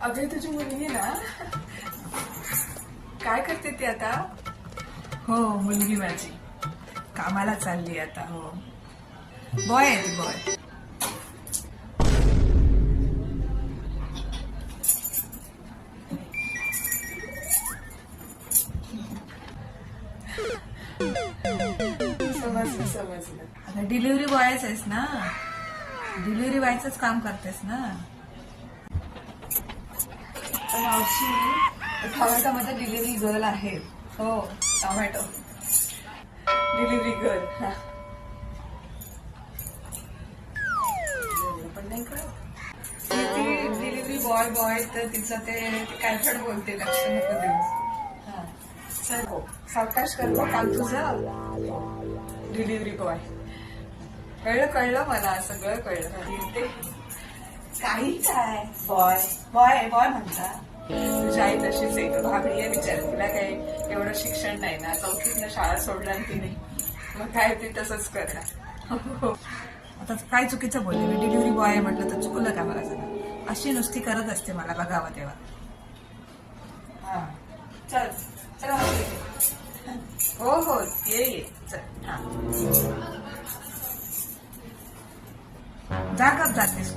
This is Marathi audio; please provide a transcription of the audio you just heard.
अगं तुझी मुलगी ना काय करते ती आता? हो मुलगी माझी कामाला चालली आता. हो बॉय आहे ती बॉय. समजलं समजलं. आता डिलिव्हरी बॉयच आहेस ना, डिलिव्हरी बॉयच काम करतेस ना. मावशी टोमॅटोमध्ये डिलिव्हरी गर्ल आहे. हो टोमॅटो डिलिव्हरी गर्ल. पण नाही कळत ती डिलिव्हरी बॉय बॉय तर तिचं ते काय पण बोलते, लक्ष नको देऊ. चल हो सावकाश करतो काल तुझं डिलिव्हरी बॉय. कळलं कळलं मला सगळं कळलं. ते काही काय बॉय बॉय बॉय म्हणता. तुझी आई तशीच आहे, भाभी आहे विचार. तिला काही एवढं शिक्षण नाही ना, चौथीतनं शाळा सोडला तिने, मग काय ती तसंच करणार. आता काय चुकीचं बोलले मी? डिलिव्हरी बॉय आहे म्हटलं तर चुकलं का मला? जरा अशी नुसती करत असते मला बघावं तेव्हा. हा चल चला हो हो ये ये चल. हा जा कब जातेस?